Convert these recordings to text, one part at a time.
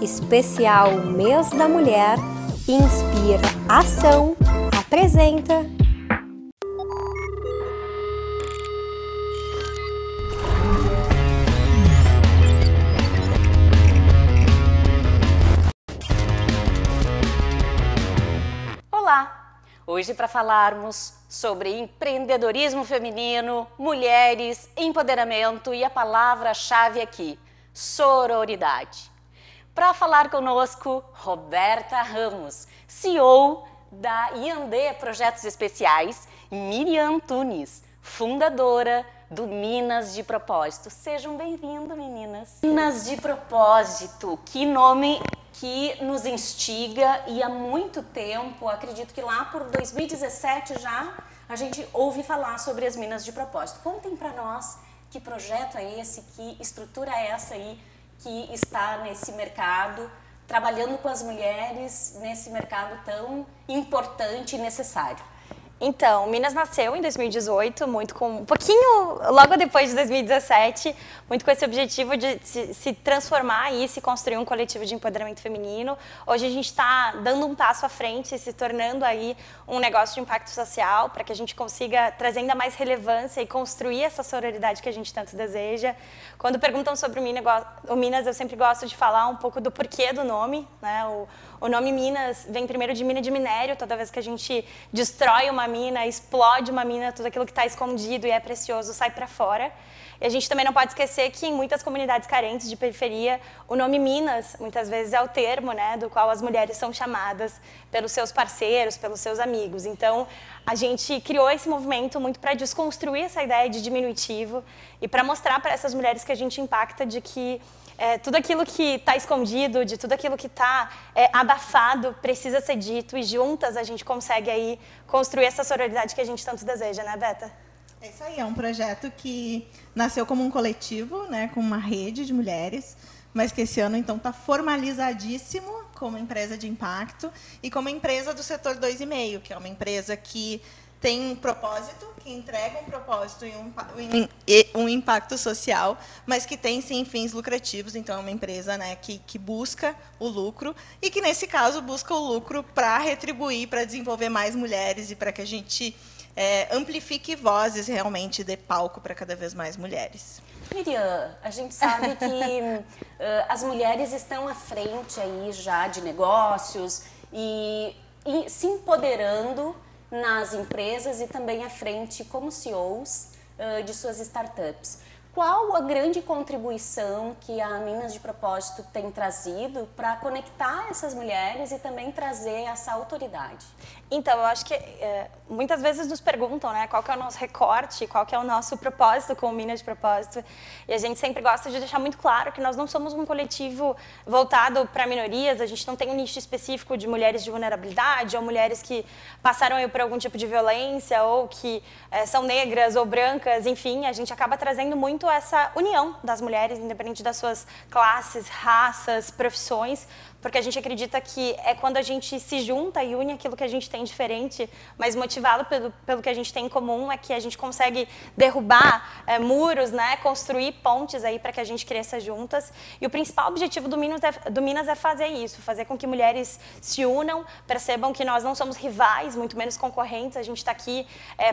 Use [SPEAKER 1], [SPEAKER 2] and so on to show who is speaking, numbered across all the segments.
[SPEAKER 1] Especial Mês da Mulher, Inspira Ação, apresenta.
[SPEAKER 2] Olá! Hoje para falarmos sobre empreendedorismo feminino, mulheres, empoderamento e a palavra-chave aqui, sororidade. Para falar conosco, Roberta Ramos, CEO da Yandê Projetos Especiais, e Miriam Tunes, fundadora do Minas de Propósito. Sejam bem-vindas, meninas. Minas de Propósito, que nome que nos instiga e há muito tempo, acredito que lá por 2017 já, a gente ouve falar sobre as Minas de Propósito. Contem para nós que projeto é esse, que estrutura é essa aí, que está nesse mercado, trabalhando com as mulheres nesse mercado tão importante e necessário.
[SPEAKER 3] Então, Minas nasceu em 2018, um pouquinho logo depois de 2017, muito com esse objetivo de se transformar e se construir um coletivo de empoderamento feminino. Hoje a gente está dando um passo à frente, se tornando aí um negócio de impacto social, para que a gente consiga trazer ainda mais relevância e construir essa sororidade que a gente tanto deseja. Quando perguntam sobre o Minas, eu sempre gosto de falar um pouco do porquê do nome, né? O nome Minas vem primeiro de mina de minério. Toda vez que a gente destrói uma mina, explode uma mina, tudo aquilo que está escondido e é precioso sai para fora. E a gente também não pode esquecer que em muitas comunidades carentes de periferia, o nome Minas, muitas vezes, é o termo, né, do qual as mulheres são chamadas pelos seus parceiros, pelos seus amigos. Então, a gente criou esse movimento muito para desconstruir essa ideia de diminutivo e para mostrar para essas mulheres que a gente impacta de que tudo aquilo que está escondido, de tudo aquilo que está abafado, precisa ser dito, e juntas a gente consegue aí construir essa sororidade que a gente tanto deseja, né, Beta?
[SPEAKER 4] É isso aí, é um projeto que nasceu como um coletivo, né, com uma rede de mulheres, mas que esse ano, então, está formalizadíssimo como empresa de impacto e como empresa do setor 2,5, que é uma empresa que tem um propósito, que entrega um propósito e um impacto social, mas que tem, sim, fins lucrativos. Então, é uma empresa, né, que busca o lucro e que, nesse caso, busca o lucro para retribuir, para desenvolver mais mulheres e para que a gente amplifique vozes, realmente dê palco para cada vez mais mulheres.
[SPEAKER 2] Miriam, a gente sabe que as mulheres estão à frente aí já de negócios e se empoderando nas empresas e também à frente como CEOs de suas startups. Qual a grande contribuição que a Minas de Propósito tem trazido para conectar essas mulheres e também trazer essa autoridade?
[SPEAKER 3] Então, eu acho que muitas vezes nos perguntam, né, qual que é o nosso recorte, qual que é o nosso propósito com o Minas de Propósito, e a gente sempre gosta de deixar muito claro que nós não somos um coletivo voltado para minorias, a gente não tem um nicho específico de mulheres de vulnerabilidade ou mulheres que passaram aí por algum tipo de violência ou que são negras ou brancas, enfim, a gente acaba trazendo muito essa união das mulheres, independente das suas classes, raças, profissões, porque a gente acredita que é quando a gente se junta e une aquilo que a gente tem diferente, mas motivado pelo que a gente tem em comum, é que a gente consegue derrubar muros, né, construir pontes aí para que a gente cresça juntas. E o principal objetivo do Minas é fazer isso, fazer com que mulheres se unam, percebam que nós não somos rivais, muito menos concorrentes, a gente está aqui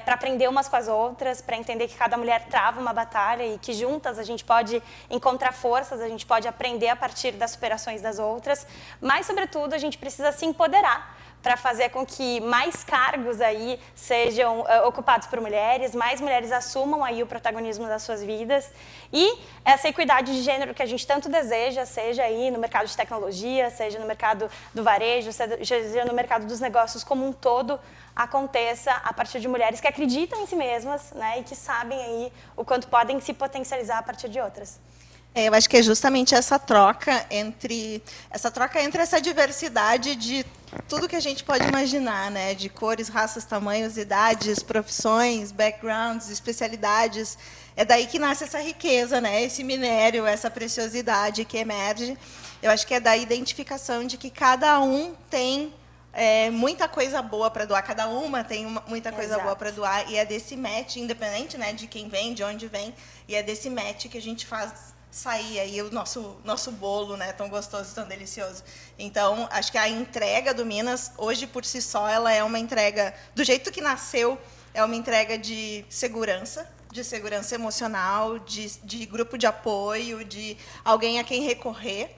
[SPEAKER 3] para aprender umas com as outras, para entender que cada mulher trava uma batalha e que juntas a gente pode encontrar forças, a gente pode aprender a partir das superações das outras. Mas, sobretudo, a gente precisa se empoderar para fazer com que mais cargos aí sejam ocupados por mulheres, mais mulheres assumam aí o protagonismo das suas vidas e essa equidade de gênero que a gente tanto deseja, seja aí no mercado de tecnologia, seja no mercado do varejo, seja no mercado dos negócios como um todo, aconteça a partir de mulheres que acreditam em si mesmas, né, e que sabem aí o quanto podem se potencializar a partir de outras.
[SPEAKER 4] Eu acho que é justamente essa troca entre essa diversidade de tudo que a gente pode imaginar, né? De cores, raças, tamanhos, idades, profissões, backgrounds, especialidades. É daí que nasce essa riqueza, né? Esse minério, essa preciosidade que emerge. Eu acho que é da identificação de que cada um tem muita coisa boa para doar. Cada uma tem muita coisa
[SPEAKER 3] Exato.
[SPEAKER 4] boa para doar. E é desse match, independente, né, de quem vem, de onde vem, e é desse match que a gente faz sair aí o nosso bolo, né, tão gostoso, tão delicioso. Então, acho que a entrega do Minas, hoje, por si só, ela é uma entrega, do jeito que nasceu, é uma entrega de segurança emocional, de grupo de apoio, de alguém a quem recorrer,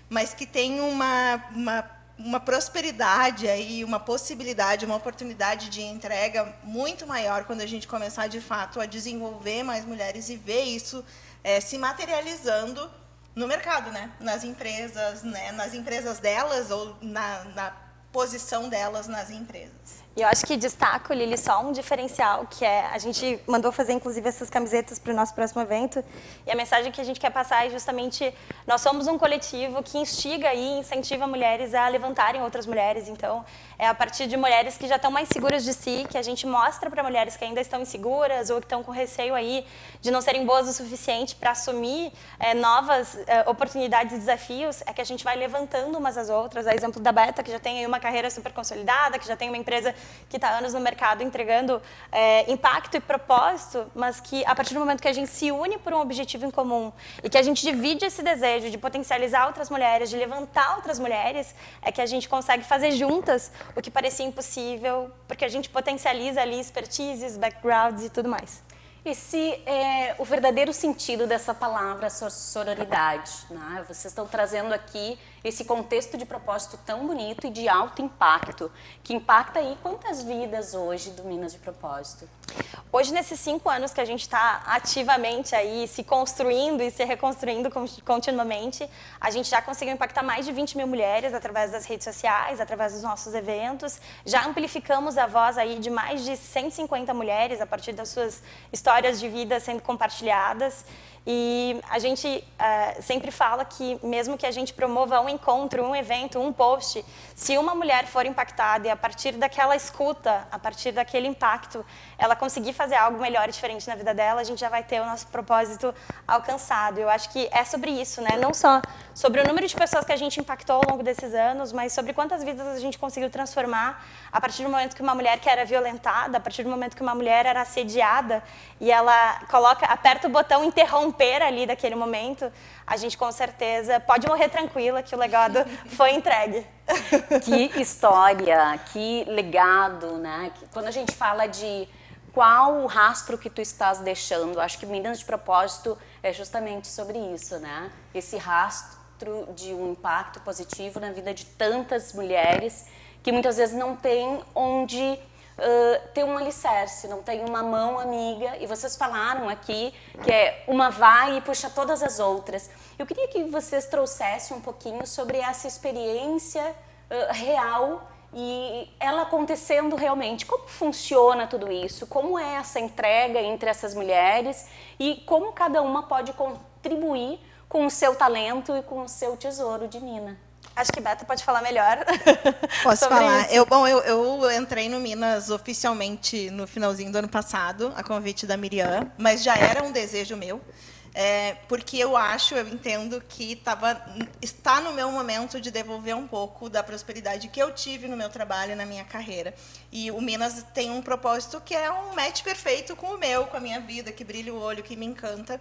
[SPEAKER 4] mas que tem uma prosperidade aí, uma possibilidade, uma oportunidade de entrega muito maior quando a gente começar, de fato, a desenvolver mais mulheres e ver isso se materializando no mercado, né? Nas empresas delas ou na posição delas nas empresas.
[SPEAKER 3] E eu acho que destaco, Lili, só um diferencial, que é, a gente mandou fazer, inclusive, essas camisetas para o nosso próximo evento, e a mensagem que a gente quer passar é justamente, nós somos um coletivo que instiga e incentiva mulheres a levantarem outras mulheres, então, é a partir de mulheres que já estão mais seguras de si, que a gente mostra para mulheres que ainda estão inseguras ou que estão com receio aí de não serem boas o suficiente para assumir novas oportunidades e desafios, é que a gente vai levantando umas às outras, a exemplo da Beta, que já tem aí uma carreira super consolidada, que já tem uma empresa que está há anos no mercado entregando impacto e propósito, mas que a partir do momento que a gente se une por um objetivo em comum e que a gente divide esse desejo de potencializar outras mulheres, de levantar outras mulheres, é que a gente consegue fazer juntas o que parecia impossível, porque a gente potencializa ali expertises, backgrounds e tudo mais.
[SPEAKER 2] E se o verdadeiro sentido dessa palavra sororidade, né? Vocês estão trazendo aqui esse contexto de propósito tão bonito e de alto impacto, que impacta aí quantas vidas hoje do Minas de Propósito?
[SPEAKER 3] Hoje, nesses 5 anos que a gente está ativamente aí se construindo e se reconstruindo continuamente, a gente já conseguiu impactar mais de 20 mil mulheres através das redes sociais, através dos nossos eventos. Já amplificamos a voz aí de mais de 150 mulheres a partir das suas histórias de vida sendo compartilhadas. E a gente sempre fala que mesmo que a gente promova um encontro, um evento, um post, se uma mulher for impactada e a partir daquela escuta, a partir daquele impacto, ela conseguir fazer algo melhor e diferente na vida dela, a gente já vai ter o nosso propósito alcançado. Eu acho que é sobre isso, né? Não só sobre o número de pessoas que a gente impactou ao longo desses anos, mas sobre quantas vidas a gente conseguiu transformar a partir do momento que uma mulher que era violentada, a partir do momento que uma mulher era assediada e ela aperta o botão interromper ali daquele momento, a gente com certeza pode morrer tranquila que o legado foi entregue.
[SPEAKER 2] Que história, que legado, né? Quando a gente fala de qual o rastro que tu estás deixando, acho que Minas de Propósito é justamente sobre isso, né? Esse rastro de um impacto positivo na vida de tantas mulheres que muitas vezes não tem onde ter um alicerce, não tem uma mão amiga, e vocês falaram aqui que uma vai e puxa todas as outras. Eu queria que vocês trouxessem um pouquinho sobre essa experiência real e ela acontecendo realmente. Como funciona tudo isso? Como é essa entrega entre essas mulheres e como cada uma pode contribuir com o seu talento e com o seu tesouro de mina?
[SPEAKER 3] Acho que Beta pode falar melhor.
[SPEAKER 4] Posso falar? Eu entrei no Minas oficialmente no finalzinho do ano passado, a convite da Miriam, mas já era um desejo meu, porque eu entendo que está no meu momento de devolver um pouco da prosperidade que eu tive no meu trabalho, na minha carreira. E o Minas tem um propósito que é um match perfeito com o meu, com a minha vida, que brilha o olho, que me encanta.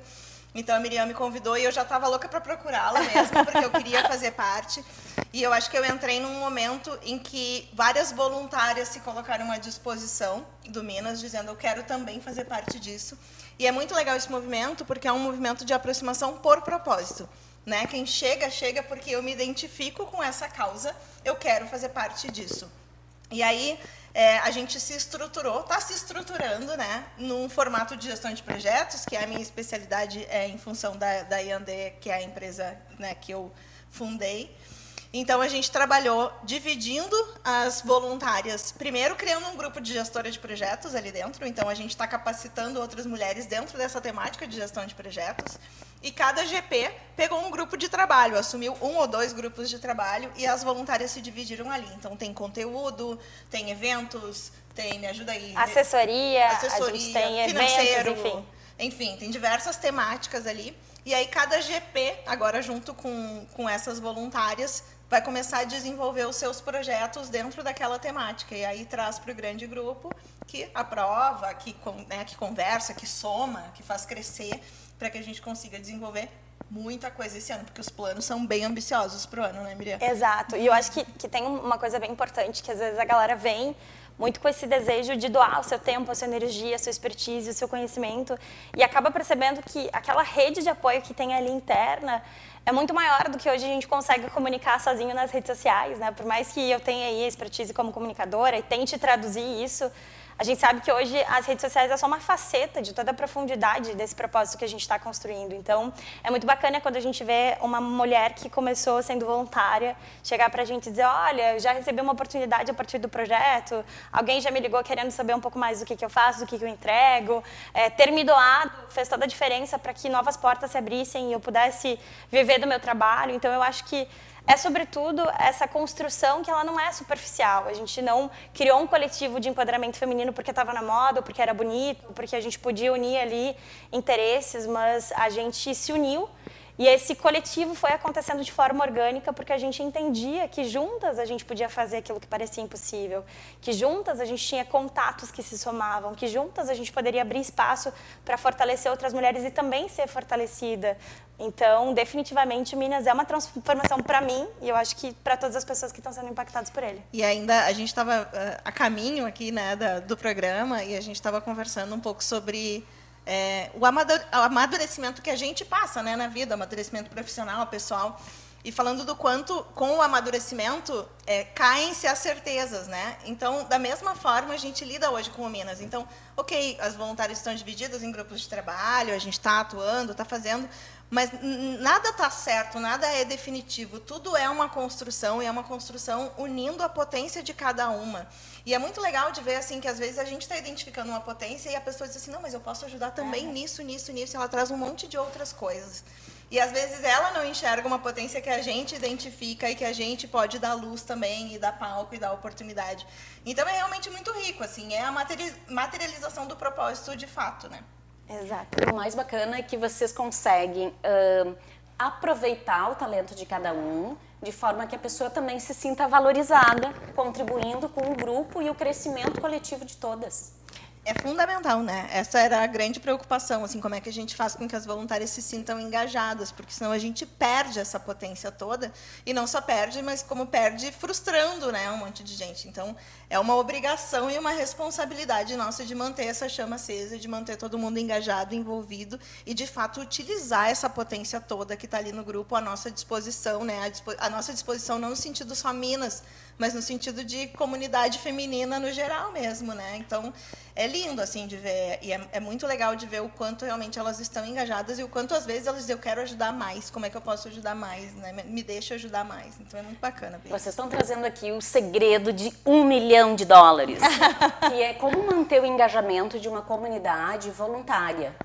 [SPEAKER 4] Então, a Miriam me convidou e eu já estava louca para procurá-la mesmo, porque eu queria fazer parte. E eu acho que eu entrei num momento em que várias voluntárias se colocaram à disposição do Minas, dizendo eu quero também fazer parte disso. E é muito legal esse movimento, porque é um movimento de aproximação por propósito, né? Quem chega, chega porque eu me identifico com essa causa, eu quero fazer parte disso. E aí, a gente se estruturou, está se estruturando, né, num formato de gestão de projetos, que é a minha especialidade em função da I&D, que é a empresa, né, que eu fundei. Então, a gente trabalhou dividindo as voluntárias, primeiro criando um grupo de gestora de projetos ali dentro, então a gente está capacitando outras mulheres dentro dessa temática de gestão de projetos, e cada GP pegou um grupo de trabalho, assumiu 1 ou 2 grupos de trabalho, e as voluntárias se dividiram ali. Então, tem conteúdo, tem eventos, tem, me ajuda aí...
[SPEAKER 3] Assessoria, a gente tem eventos,
[SPEAKER 4] enfim, tem diversas temáticas ali. E aí, cada GP, agora junto com essas voluntárias, vai começar a desenvolver os seus projetos dentro daquela temática. E aí traz para o grande grupo que aprova, que conversa, que soma, que faz crescer, para que a gente consiga desenvolver muita coisa esse ano, porque os planos são bem ambiciosos para o ano, né, Miriam?
[SPEAKER 3] Exato. E eu acho que tem uma coisa bem importante, que às vezes a galera vem muito com esse desejo de doar o seu tempo, a sua energia, a sua expertise, o seu conhecimento, e acaba percebendo que aquela rede de apoio que tem ali interna é muito maior do que hoje a gente consegue comunicar sozinho nas redes sociais, né? Por mais que eu tenha aí a expertise como comunicadora e tente traduzir isso, a gente sabe que hoje as redes sociais é só uma faceta de toda a profundidade desse propósito que a gente está construindo. Então, é muito bacana quando a gente vê uma mulher que começou sendo voluntária chegar para a gente e dizer, olha, eu já recebi uma oportunidade a partir do projeto, alguém já me ligou querendo saber um pouco mais do que eu faço, do que eu entrego. Ter me doado fez toda a diferença para que novas portas se abrissem e eu pudesse viver do meu trabalho. Então, eu acho que é, sobretudo, essa construção que ela não é superficial. A gente não criou um coletivo de empoderamento feminino porque estava na moda, ou porque era bonito, porque a gente podia unir ali interesses, mas a gente se uniu e esse coletivo foi acontecendo de forma orgânica porque a gente entendia que juntas a gente podia fazer aquilo que parecia impossível, que juntas a gente tinha contatos que se somavam, que juntas a gente poderia abrir espaço para fortalecer outras mulheres e também ser fortalecida. Então, definitivamente, Minas é uma transformação para mim e eu acho que para todas as pessoas que estão sendo impactadas por ele.
[SPEAKER 4] E ainda a gente estava a caminho aqui, né, do programa e a gente estava conversando um pouco sobre o amadurecimento que a gente passa, né, na vida, amadurecimento profissional, pessoal, e falando do quanto, com o amadurecimento, caem-se as certezas, né? Então, da mesma forma, a gente lida hoje com o Minas. Então, ok, as voluntárias estão divididas em grupos de trabalho, a gente está atuando, está fazendo, mas nada está certo, nada é definitivo. Tudo é uma construção, e é uma construção unindo a potência de cada uma. E é muito legal de ver assim que às vezes a gente está identificando uma potência e a pessoa diz assim, não, mas eu posso ajudar também nisso, nisso, nisso. E ela traz um monte de outras coisas. E às vezes ela não enxerga uma potência que a gente identifica e que a gente pode dar luz também e dar palco e dar oportunidade. Então é realmente muito rico, assim, é a materialização do propósito de fato, né?
[SPEAKER 2] Exato. O mais bacana é que vocês conseguem aproveitar o talento de cada um, de forma que a pessoa também se sinta valorizada, contribuindo com o grupo e o crescimento coletivo de todas.
[SPEAKER 4] É fundamental, né? Essa era a grande preocupação, assim, como é que a gente faz com que as voluntárias se sintam engajadas, porque senão a gente perde essa potência toda, e não só perde, mas como perde frustrando, né, um monte de gente. Então, é uma obrigação e uma responsabilidade nossa de manter essa chama acesa, de manter todo mundo engajado, envolvido, e, de fato, utilizar essa potência toda que está ali no grupo à nossa disposição, né? A nossa disposição não no sentido só Minas, mas no sentido de comunidade feminina no geral mesmo, né? Então, é lindo, assim, de ver, e é muito legal de ver o quanto realmente elas estão engajadas e o quanto, às vezes, elas dizem, eu quero ajudar mais, como é que eu posso ajudar mais, né? Me deixa ajudar mais. Então, é muito bacana ver.
[SPEAKER 2] Vocês estão trazendo aqui o segredo de $1 milhão, que é como manter o engajamento de uma comunidade voluntária.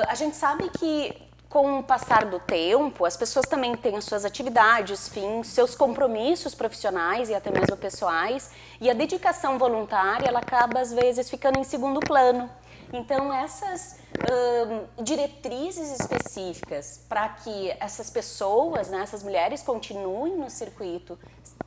[SPEAKER 2] A gente sabe que, com o passar do tempo, as pessoas também têm as suas atividades, fins, seus compromissos profissionais e até mesmo pessoais, e a dedicação voluntária, ela acaba, às vezes, ficando em segundo plano. Então, essas diretrizes específicas para que essas pessoas, né, essas mulheres, continuem no circuito,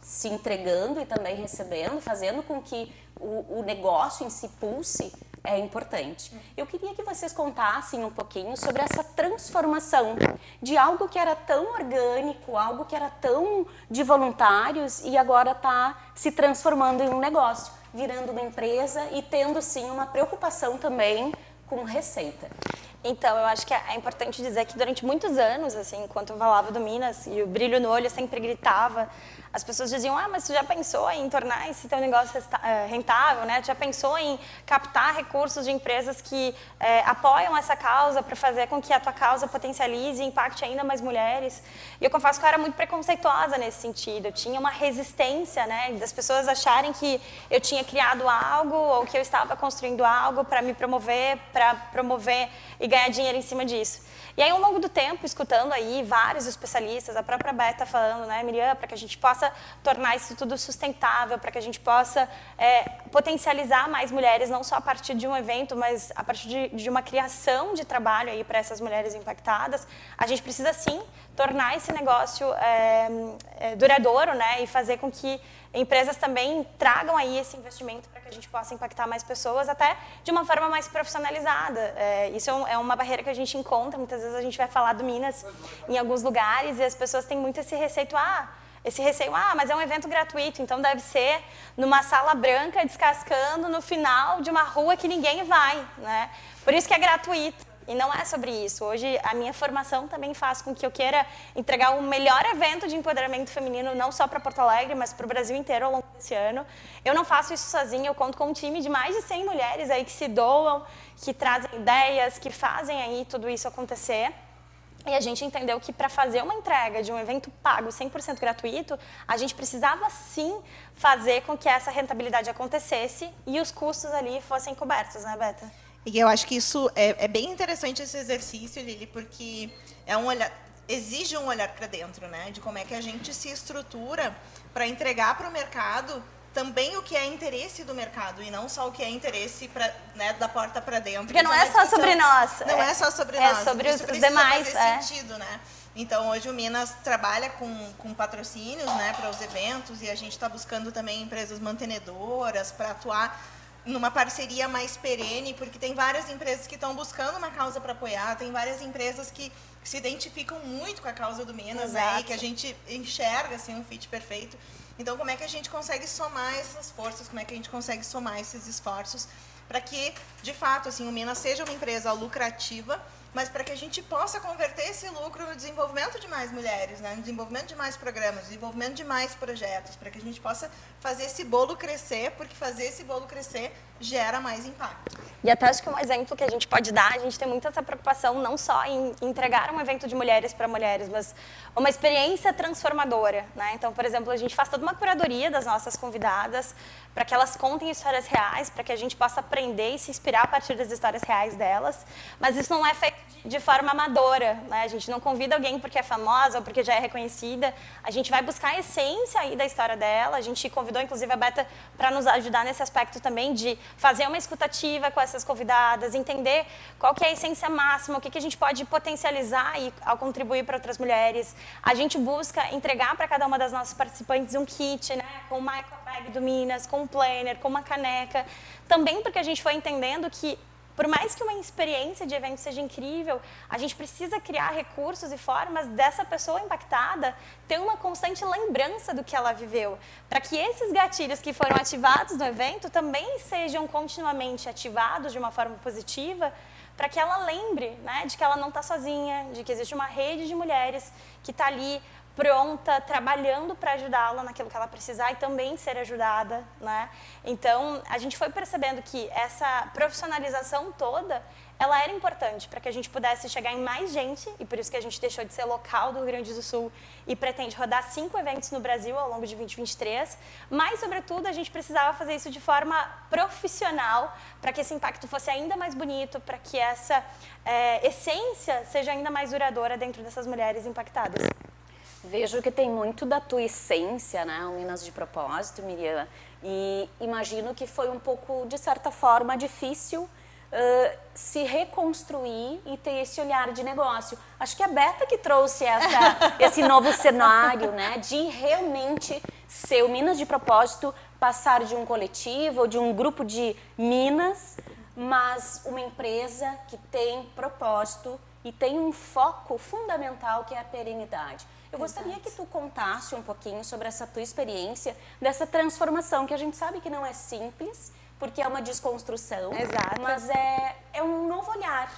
[SPEAKER 2] se entregando e também recebendo, fazendo com que o negócio em si pulse, é importante. Eu queria que vocês contassem um pouquinho sobre essa transformação de algo que era tão orgânico, algo que era tão de voluntários e agora está se transformando em um negócio, virando uma empresa e tendo, sim, uma preocupação também com receita.
[SPEAKER 3] Então, eu acho que é importante dizer que durante muitos anos, assim, enquanto eu falava do Minas e o brilho no olho sempre gritava, as pessoas diziam, mas você já pensou em tornar esse teu negócio rentável, né? Já pensou em captar recursos de empresas que apoiam essa causa para fazer com que a tua causa potencialize e impacte ainda mais mulheres? E eu confesso que eu era muito preconceituosa nesse sentido. Eu tinha uma resistência, né, das pessoas acharem que eu tinha criado algo ou que eu estava construindo algo para me promover, e ganhar dinheiro em cima disso. E aí, ao longo do tempo, escutando aí vários especialistas, a própria Beta falando, né, Miriam, para que a gente possa possa tornar isso tudo sustentável, para que a gente possa potencializar mais mulheres, não só a partir de um evento, mas a partir de uma criação de trabalho aí para essas mulheres impactadas. A gente precisa, sim, tornar esse negócio duradouro, né, e fazer com que empresas também tragam aí esse investimento para que a gente possa impactar mais pessoas, até de uma forma mais profissionalizada. Isso é uma barreira que a gente encontra, muitas vezes a gente vai falar do Minas em alguns lugares e as pessoas têm muito esse receio, mas é um evento gratuito, então deve ser numa sala branca, descascando, no final de uma rua que ninguém vai, né? Por isso que é gratuito. E não é sobre isso. Hoje, a minha formação também faz com que eu queira entregar o melhor evento de empoderamento feminino, não só para Porto Alegre, mas para o Brasil inteiro ao longo desse ano. Eu não faço isso sozinha, eu conto com um time de mais de 100 mulheres aí que se doam, que trazem ideias, que fazem aí tudo isso acontecer. E a gente entendeu que para fazer uma entrega de um evento pago 100% gratuito, a gente precisava sim fazer com que essa rentabilidade acontecesse e os custos ali fossem cobertos, né, Beta?
[SPEAKER 4] E eu acho que isso é bem interessante, esse exercício, Lili, porque exige um olhar para dentro, né? De como é que a gente se estrutura para entregar para o mercado também o que é interesse do mercado e não só o que é interesse né, da porta para dentro.
[SPEAKER 3] Porque não é só sobre nós.
[SPEAKER 4] Não é só sobre nós.
[SPEAKER 3] É sobre os demais.
[SPEAKER 4] Fazer sentido, né? Então, hoje o Minas trabalha com patrocínios, né, para os eventos, e a gente está buscando também empresas mantenedoras para atuar numa parceria mais perene, porque tem várias empresas que estão buscando uma causa para apoiar, tem várias empresas que se identificam muito com a causa do Minas, né, e que a gente enxerga assim, um fit perfeito. Então, como é que a gente consegue somar essas forças, como é que a gente consegue somar esses esforços para que, de fato, assim, o Minas seja uma empresa lucrativa, mas para que a gente possa converter esse lucro no desenvolvimento de mais mulheres, né? No desenvolvimento de mais programas, no desenvolvimento de mais projetos, para que a gente possa fazer esse bolo crescer, porque fazer esse bolo crescer gera mais impacto.
[SPEAKER 3] E até acho que um exemplo que a gente pode dar, a gente tem muito essa preocupação não só em entregar um evento de mulheres para mulheres, mas uma experiência transformadora, né? Então, por exemplo, a gente faz toda uma curadoria das nossas convidadas para que elas contem histórias reais, para que a gente possa aprender e se inspirar a partir das histórias reais delas, mas isso não é feito de forma amadora, né? A gente não convida alguém porque é famosa ou porque já é reconhecida, a gente vai buscar a essência aí da história dela, a gente convidou inclusive a Beta para nos ajudar nesse aspecto também de fazer uma escutativa com essas convidadas, entender qual que é a essência máxima, o que a gente pode potencializar aí ao contribuir para outras mulheres. A gente busca entregar para cada uma das nossas participantes um kit, né? Com uma ecobag do Minas, com um planner, com uma caneca, também porque a gente foi entendendo que por mais que uma experiência de evento seja incrível, a gente precisa criar recursos e formas dessa pessoa impactada ter uma constante lembrança do que ela viveu, para que esses gatilhos que foram ativados no evento também sejam continuamente ativados de uma forma positiva, para que ela lembre, né, de que ela não está sozinha, de que existe uma rede de mulheres que está ali pronta, trabalhando para ajudá-la naquilo que ela precisar e também ser ajudada, né? Então, a gente foi percebendo que essa profissionalização toda, ela era importante para que a gente pudesse chegar em mais gente, e por isso que a gente deixou de ser local do Rio Grande do Sul e pretende rodar 5 eventos no Brasil ao longo de 2023, mas, sobretudo, a gente precisava fazer isso de forma profissional para que esse impacto fosse ainda mais bonito, para que essa essência seja ainda mais duradoura dentro dessas mulheres impactadas.
[SPEAKER 2] Vejo que tem muito da tua essência, né, o Minas de Propósito, Miriam, e imagino que foi um pouco, de certa forma, difícil se reconstruir e ter esse olhar de negócio. Acho que a Beta que trouxe esse novo cenário, né, de realmente ser o Minas de Propósito, passar de um coletivo ou de um grupo de Minas, mas uma empresa que tem propósito e tem um foco fundamental que é a perenidade. Eu gostaria que tu contasse um pouquinho sobre essa tua experiência, dessa transformação, que a gente sabe que não é simples, porque é uma desconstrução, mas é um novo olhar.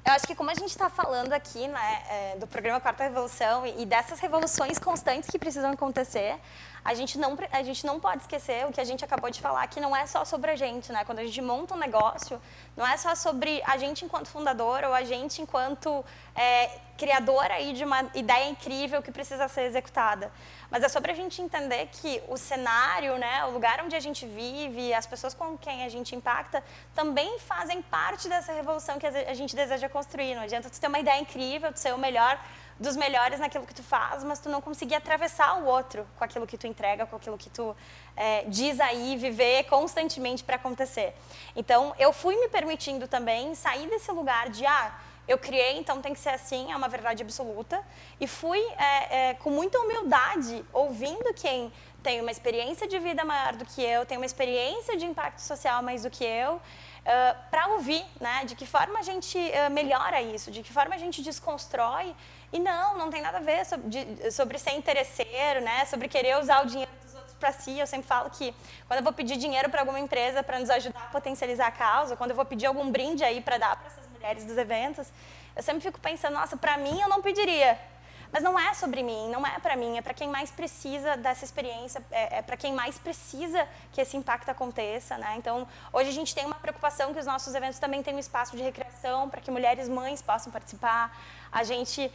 [SPEAKER 3] Eu acho que como a gente está falando aqui, né, do programa Quarta Revolução e dessas revoluções constantes que precisam acontecer, a gente não pode esquecer o que a gente acabou de falar, que não é só sobre a gente, né? Quando a gente monta um negócio, não é só sobre a gente enquanto fundador ou a gente enquanto criadora aí de uma ideia incrível que precisa ser executada. Mas é sobre a gente entender que o cenário, né, o lugar onde a gente vive, as pessoas com quem a gente impacta, também fazem parte dessa revolução que a gente deseja construir. Não adianta tu ter uma ideia incrível, tu ser o melhor dos melhores naquilo que tu faz, mas tu não conseguir atravessar o outro com aquilo que tu entrega, com aquilo que tu diz aí, viver constantemente para acontecer. Então, eu fui me permitindo também sair desse lugar de, eu criei, então tem que ser assim, é uma verdade absoluta, e fui com muita humildade, ouvindo quem tem uma experiência de vida maior do que eu, tem uma experiência de impacto social mais do que eu, para ouvir, né, de que forma a gente melhora isso, de que forma a gente desconstrói. E não tem nada a ver sobre ser interesseiro, né, sobre querer usar o dinheiro dos outros para si. Eu sempre falo que quando eu vou pedir dinheiro para alguma empresa para nos ajudar a potencializar a causa, quando eu vou pedir algum brinde aí para dar para essas mulheres dos eventos, eu sempre fico pensando, nossa, para mim eu não pediria. Mas não é sobre mim, não é para mim, é para quem mais precisa dessa experiência, é para quem mais precisa que esse impacto aconteça, né? Então, hoje a gente tem uma preocupação que os nossos eventos também tenham um espaço de recreação para que mulheres mães possam participar. A gente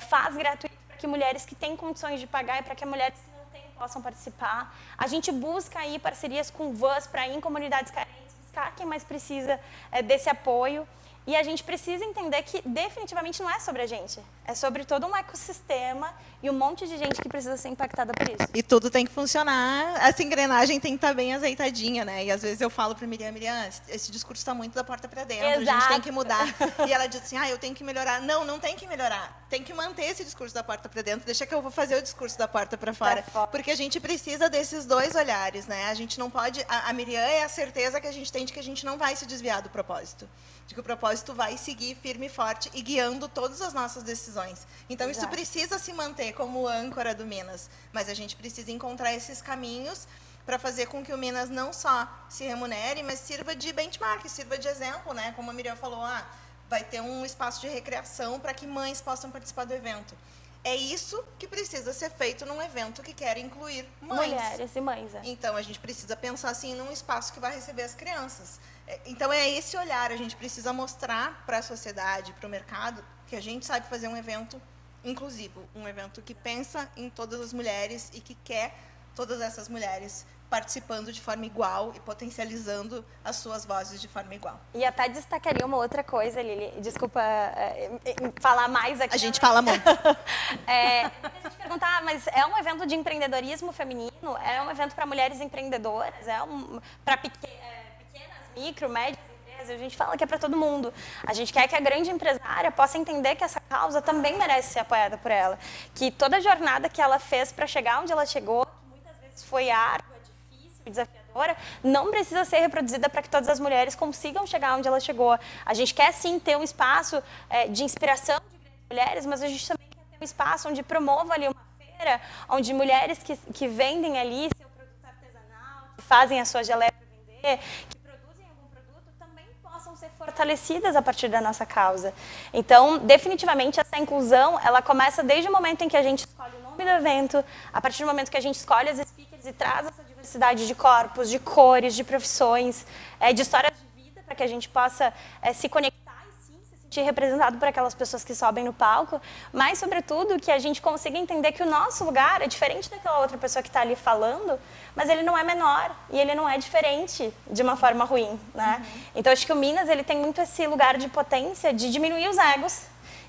[SPEAKER 3] faz gratuito para que mulheres que têm condições de pagar e para que mulheres que não têm possam participar. A gente busca aí parcerias com vans para ir em comunidades carentes, buscar quem mais precisa desse apoio. E a gente precisa entender que definitivamente não é sobre a gente. É sobre todo um ecossistema e um monte de gente que precisa ser impactada por isso.
[SPEAKER 4] E tudo tem que funcionar, essa engrenagem tem que estar bem azeitadinha, né? E às vezes eu falo para Miriam, esse discurso está muito da porta para dentro,
[SPEAKER 3] Exato.
[SPEAKER 4] A gente tem que mudar. E ela diz assim, eu tenho que melhorar. Não tem que melhorar. Tem que manter esse discurso da porta para dentro, deixa que eu vou fazer o discurso da porta para fora. Porque a gente precisa desses dois olhares, né? A gente não pode... A Miriam é a certeza que a gente tem de que a gente não vai se desviar do propósito. De que o propósito vai seguir firme e forte e guiando todas as nossas decisões. Então, Exato. Isso precisa se manter como âncora do Minas, mas a gente precisa encontrar esses caminhos para fazer com que o Minas não só se remunere, mas sirva de benchmark, sirva de exemplo, né? Como a Miriam falou, vai ter um espaço de recreação para que mães possam participar do evento. É isso que precisa ser feito num evento que quer incluir mães.
[SPEAKER 3] Mulheres e mães.
[SPEAKER 4] Então, a gente precisa pensar assim num espaço que vai receber as crianças. Então, é esse olhar. A gente precisa mostrar para a sociedade, para o mercado, que a gente sabe fazer um evento inclusivo. Um evento que pensa em todas as mulheres e que quer todas essas mulheres participando de forma igual e potencializando as suas vozes de forma igual.
[SPEAKER 3] E até destacaria uma outra coisa, Lili, desculpa falar mais aqui.
[SPEAKER 4] A gente fala muito.
[SPEAKER 3] A gente perguntar, mas é um evento de empreendedorismo feminino? É um evento para mulheres empreendedoras? Para pequenas, micro, médias empresas? A gente fala que é para todo mundo. A gente quer que a grande empresária possa entender que essa causa também merece ser apoiada por ela. Que toda a jornada que ela fez para chegar onde ela chegou, que muitas vezes foi árdua, desafiadora, não precisa ser reproduzida para que todas as mulheres consigam chegar onde ela chegou. A gente quer sim ter um espaço de inspiração de grandes mulheres, mas a gente também quer ter um espaço onde promova ali uma feira, onde mulheres que vendem ali seu produto artesanal, que fazem a sua geleia para vender, que produzem algum produto, também possam ser fortalecidas a partir da nossa causa. Então, definitivamente, essa inclusão, ela começa desde o momento em que a gente escolhe o nome do evento, a partir do momento que a gente escolhe as speakers e traz essa diversidade de corpos, de cores, de profissões, de histórias de vida, para que a gente possa se conectar e sim se sentir representado por aquelas pessoas que sobem no palco, mas, sobretudo, que a gente consiga entender que o nosso lugar é diferente daquela outra pessoa que está ali falando, mas ele não é menor e ele não é diferente de uma forma ruim, né? Então, acho que o Minas ele tem muito esse lugar de potência de diminuir os egos,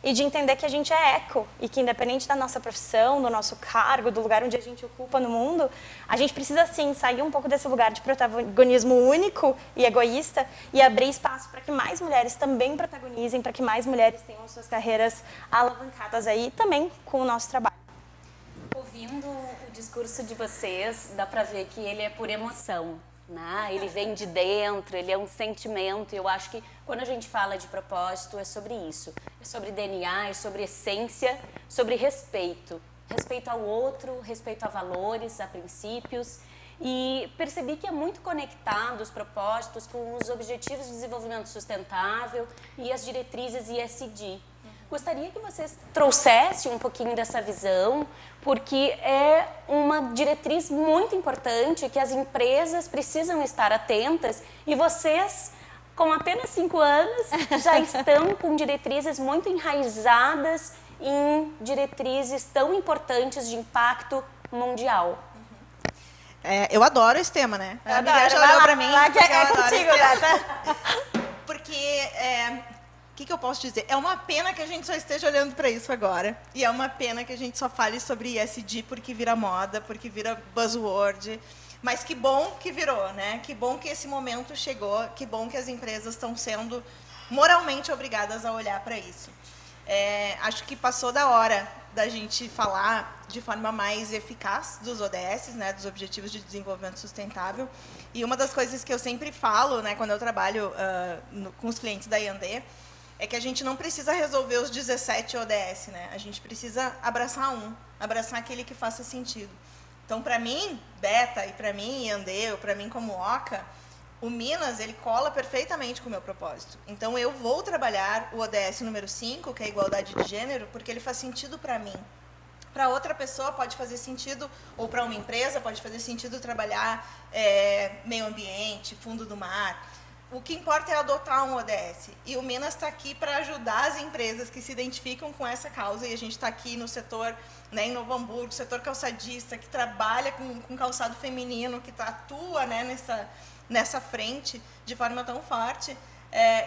[SPEAKER 3] e de entender que a gente é eco e que independente da nossa profissão, do nosso cargo, do lugar onde a gente ocupa no mundo, a gente precisa sim sair um pouco desse lugar de protagonismo único e egoísta e abrir espaço para que mais mulheres também protagonizem, para que mais mulheres tenham suas carreiras alavancadas aí também com o nosso trabalho.
[SPEAKER 2] Ouvindo o discurso de vocês, dá para ver que ele é por emoção. Ele vem de dentro, ele é um sentimento. Eu acho que quando a gente fala de propósito é sobre isso. É sobre DNA, é sobre essência, sobre respeito. Respeito ao outro, respeito a valores, a princípios. E percebi que é muito conectado os propósitos com os Objetivos de Desenvolvimento Sustentável e as diretrizes ESG. Gostaria que vocês trouxessem um pouquinho dessa visão, porque é uma diretriz muito importante que as empresas precisam estar atentas e vocês, com apenas 5 anos, já estão com diretrizes muito enraizadas em diretrizes tão importantes de impacto mundial.
[SPEAKER 4] Eu adoro esse tema, né?
[SPEAKER 3] A Miriam já olhou para mim.
[SPEAKER 4] É contigo, gata. Porque... que eu posso dizer? É uma pena que a gente só esteja olhando para isso agora. E é uma pena que a gente só fale sobre ESG porque vira moda, porque vira buzzword. Mas que bom que virou, né? Que bom que esse momento chegou, que bom que as empresas estão sendo moralmente obrigadas a olhar para isso. Acho que passou da hora da gente falar de forma mais eficaz dos ODS, né, dos Objetivos de Desenvolvimento Sustentável. E uma das coisas que eu sempre falo, né, quando eu trabalho com os clientes da I&D, é que a gente não precisa resolver os 17 ODS, né? A gente precisa abraçar abraçar aquele que faça sentido. Então, para mim, Beta, e para mim, I&D, ou para mim como OCA, o Minas, ele cola perfeitamente com o meu propósito. Então, eu vou trabalhar o ODS número 5, que é a igualdade de gênero, porque ele faz sentido para mim. Para outra pessoa pode fazer sentido, ou para uma empresa pode fazer sentido trabalhar meio ambiente, fundo do mar. O que importa é adotar um ODS. E o Minas está aqui para ajudar as empresas que se identificam com essa causa. E a gente está aqui no setor, né, em Novo Hamburgo, setor calçadista, que trabalha com calçado feminino, que atua, né, nessa frente de forma tão forte.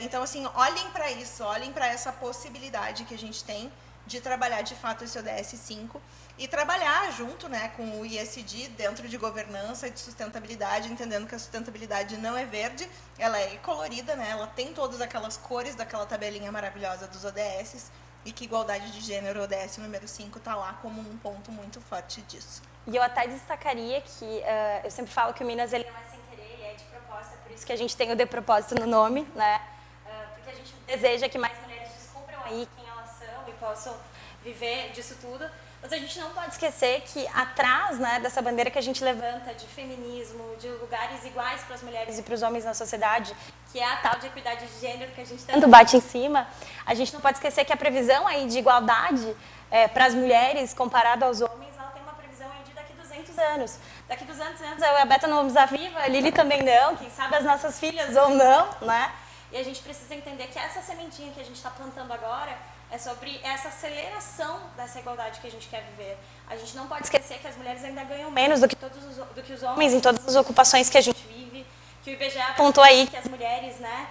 [SPEAKER 4] Então, assim, olhem para isso, olhem para essa possibilidade que a gente tem de trabalhar, de fato, esse ODS 5 e trabalhar junto, né, com o ESG dentro de governança e de sustentabilidade, entendendo que a sustentabilidade não é verde, ela é colorida, né, ela tem todas aquelas cores daquela tabelinha maravilhosa dos ODSs e que igualdade de gênero, ODS número 5, está lá como um ponto muito forte disso.
[SPEAKER 3] E eu até destacaria que, eu sempre falo que o Minas ele não é sem querer, ele é de propósito, é por isso que a gente tem o de propósito no nome, né, porque a gente deseja que mais mulheres descubram aí quem elas são e possam viver disso tudo. Mas a gente não pode esquecer que atrás, né, dessa bandeira que a gente levanta de feminismo, de lugares iguais para as mulheres e para os homens na sociedade, que é a tal de equidade de gênero que a gente tanto bate em cima, a gente não pode esquecer que a previsão aí de igualdade para as mulheres comparado aos homens, ela tem uma previsão aí de daqui a 200 anos. Daqui a 200 anos a Beta não vamos estar viva, a Lili também não, quem sabe as nossas filhas ou não, né? E a gente precisa entender que essa sementinha que a gente está plantando agora é sobre essa aceleração dessa igualdade que a gente quer viver. A gente não pode esquecer que as mulheres ainda ganham menos do que os homens em todas as ocupações que a gente vive, que o IBGE apontou aí que as mulheres, né,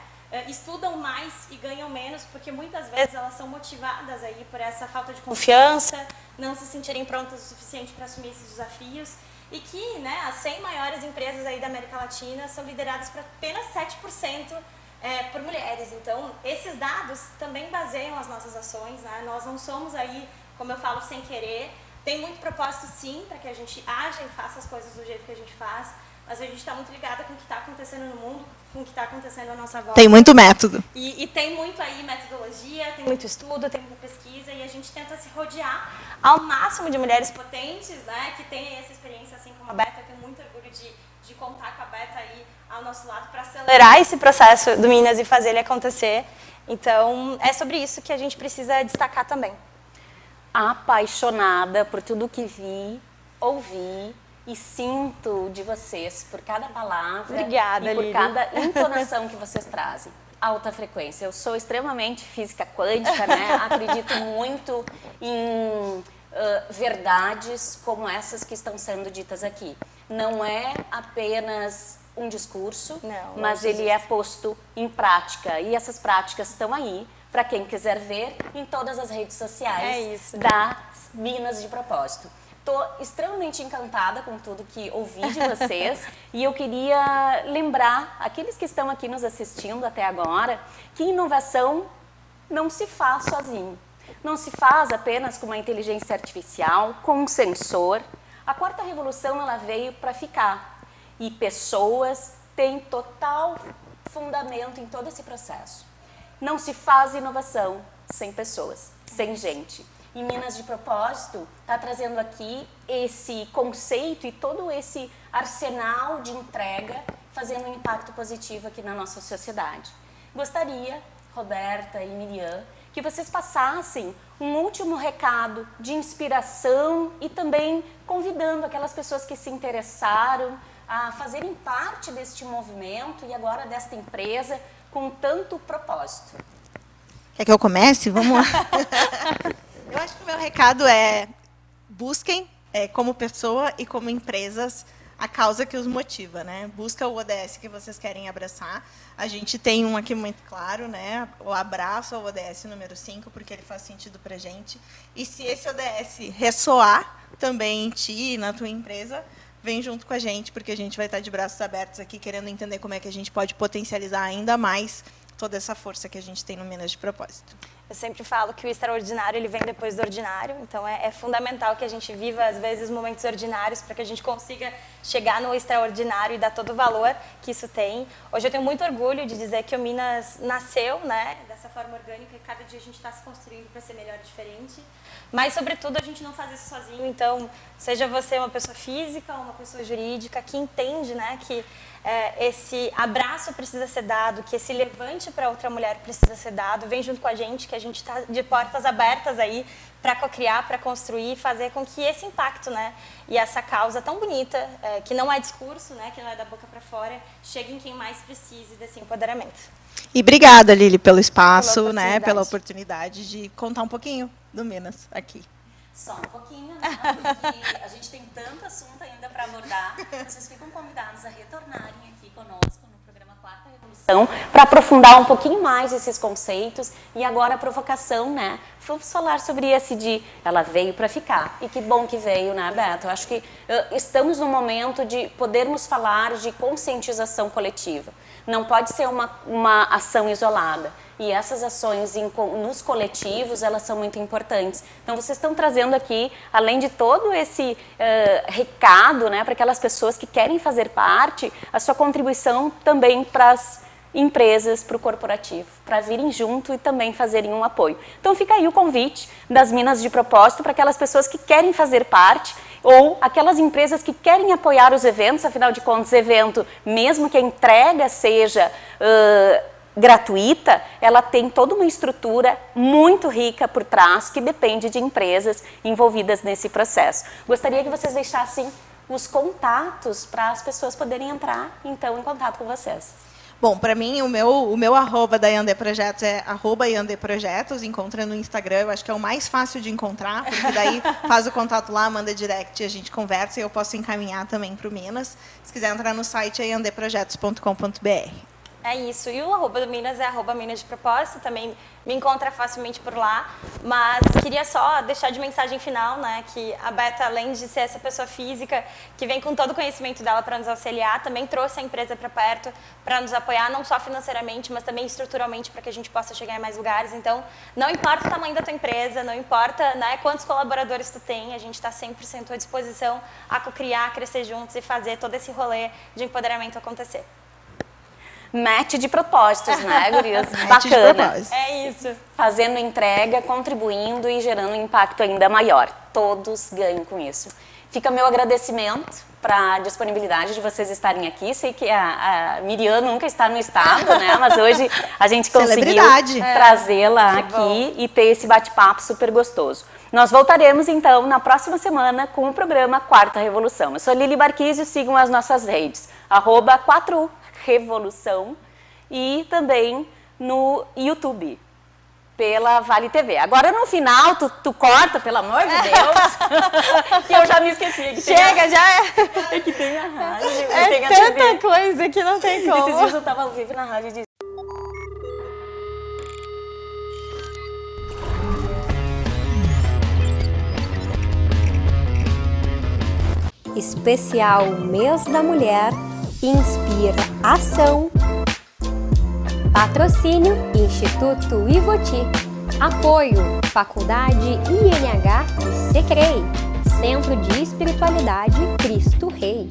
[SPEAKER 3] estudam mais e ganham menos, porque muitas vezes elas são motivadas aí por essa falta de confiança, não se sentirem prontas o suficiente para assumir esses desafios, e que, né, as 100 maiores empresas aí da América Latina são lideradas por apenas 7% por mulheres. Então, esses dados também baseiam as nossas ações, né? Nós não somos aí, como eu falo, sem querer. Tem muito propósito, sim, para que a gente haja e faça as coisas do jeito que a gente faz, mas a gente está muito ligada com o que está acontecendo no mundo, com o que está acontecendo à nossa volta.
[SPEAKER 4] Tem muito método.
[SPEAKER 3] E tem muito aí metodologia, tem muito estudo, tem muita pesquisa, e a gente tenta se rodear ao máximo de mulheres potentes, né, que têm essa experiência, assim como a Beta. Eu tenho muito orgulho de contar com a Beta aí ao nosso lado para acelerar esse processo do Minas e fazer ele acontecer. Então, é sobre isso que a gente precisa destacar também.
[SPEAKER 2] Apaixonada por tudo que vi, ouvi e sinto de vocês, por cada palavra.
[SPEAKER 3] Obrigada,
[SPEAKER 2] e por
[SPEAKER 3] Lili.
[SPEAKER 2] cada entonação que vocês trazem. Alta frequência. Eu sou extremamente física quântica, né? Acredito muito em verdades como essas que estão sendo ditas aqui. Não é apenas um discurso, mas ele é posto em prática. E essas práticas estão aí para quem quiser ver em todas as redes sociais das Minas de Propósito. Estou extremamente encantada com tudo que ouvi de vocês e eu queria lembrar aqueles que estão aqui nos assistindo até agora que inovação não se faz sozinho. Não se faz apenas com uma inteligência artificial, com um sensor. A quarta revolução ela veio para ficar e pessoas têm total fundamento em todo esse processo. Não se faz inovação sem pessoas, sem gente. E Minas de Propósito está trazendo aqui esse conceito e todo esse arsenal de entrega, fazendo um impacto positivo aqui na nossa sociedade. Gostaria, Roberta e Miriam, que vocês passassem um último recado de inspiração e também convidando aquelas pessoas que se interessaram a fazerem parte deste movimento e agora desta empresa com tanto propósito.
[SPEAKER 4] Quer que eu comece? Vamos lá. Eu acho que o meu recado é busquem, como pessoa e como empresas, a causa que os motiva, né? Busca o ODS que vocês querem abraçar. A gente tem um aqui muito claro, né? O abraço ao ODS número 5, porque ele faz sentido para a gente. E se esse ODS ressoar também em ti e na tua empresa, vem junto com a gente, porque a gente vai estar de braços abertos aqui, querendo entender como é que a gente pode potencializar ainda mais toda essa força que a gente tem no Minas de Propósito.
[SPEAKER 3] Eu sempre falo que o extraordinário ele vem depois do ordinário, então é fundamental que a gente viva, às vezes, momentos ordinários para que a gente consiga chegar no extraordinário e dar todo o valor que isso tem. Hoje eu tenho muito orgulho de dizer que o Minas nasceu, né, dessa forma orgânica, e cada dia a gente está se construindo para ser melhor e diferente. Mas, sobretudo, a gente não faz isso sozinho, então, seja você uma pessoa física ou uma pessoa jurídica que entende, né, que esse abraço precisa ser dado, que esse levante para outra mulher precisa ser dado, vem junto com a gente, que a gente está de portas abertas aí para cocriar, para construir, fazer com que esse impacto, né, e essa causa tão bonita, que não é discurso, né, que não é da boca para fora, chegue em quem mais precise desse empoderamento.
[SPEAKER 4] E obrigada, Lili, pelo espaço, né, pela oportunidade de contar um pouquinho do Minas aqui.
[SPEAKER 2] Só um pouquinho, né? Porque a gente tem tanto assunto ainda para abordar. Vocês ficam convidados a retornarem aqui conosco no programa Quarta Revolução para aprofundar um pouquinho mais esses conceitos. E agora a provocação, né? Vamos falar sobre ESG. Ela veio para ficar. E que bom que veio, né, Beto? Eu acho que estamos no momento de podermos falar de conscientização coletiva. Não pode ser uma ação isolada. E essas ações nos coletivos, elas são muito importantes. Então, vocês estão trazendo aqui, além de todo esse recado, né, para aquelas pessoas que querem fazer parte, a sua contribuição também para as empresas, para o corporativo, para virem junto e também fazerem um apoio. Então, fica aí o convite das Minas de Propósito para aquelas pessoas que querem fazer parte ou aquelas empresas que querem apoiar os eventos, afinal de contas, evento, mesmo que a entrega seja gratuita, ela tem toda uma estrutura muito rica por trás que depende de empresas envolvidas nesse processo. Gostaria que vocês deixassem os contatos para as pessoas poderem entrar, então, em contato com vocês.
[SPEAKER 4] Bom, para mim, o meu arroba da Yandé Projetos é @YandéProjetos, encontra no Instagram, eu acho que é o mais fácil de encontrar, porque daí faz o contato lá, manda direct e a gente conversa e eu posso encaminhar também para o Minas. Se quiser entrar no site é yandeprojetos.com.br.
[SPEAKER 3] É isso. E o arroba do Minas é @Minas de Propósito, também me encontra facilmente por lá. Mas queria só deixar de mensagem final, né, que a Beta, além de ser essa pessoa física que vem com todo o conhecimento dela para nos auxiliar, também trouxe a empresa para perto para nos apoiar, não só financeiramente, mas também estruturalmente, para que a gente possa chegar em mais lugares. Então, não importa o tamanho da tua empresa, não importa, né, quantos colaboradores tu tem, a gente está 100% à disposição a co-criar, crescer juntos e fazer todo esse rolê de empoderamento acontecer.
[SPEAKER 2] Match de propósitos, né, gurias? Bacana.
[SPEAKER 3] É isso.
[SPEAKER 2] Fazendo entrega, contribuindo e gerando um impacto ainda maior. Todos ganham com isso. Fica meu agradecimento para a disponibilidade de vocês estarem aqui. Sei que a Miriam nunca está no estado, né? Mas hoje a gente conseguiu trazê-la aqui e ter esse bate-papo super gostoso. Nós voltaremos, então, na próxima semana com o programa Quarta Revolução. Eu sou Lili Barquísio, sigam as nossas redes, @4Revolução e também no YouTube, pela Vale TV. Agora, no final, tu corta, pelo amor de Deus, que eu já me esqueci.
[SPEAKER 3] Chega, já é.
[SPEAKER 2] É que tem a rádio,
[SPEAKER 3] tem a tanta TV. Coisa que não tem como.
[SPEAKER 2] Esses dias eu estava ao vivo na rádio e disse...
[SPEAKER 1] Especial Mês da Mulher, Inspira Ação. Patrocínio Instituto Ivoti. Apoio Faculdade INH e Secrei. Centro de Espiritualidade Cristo Rei.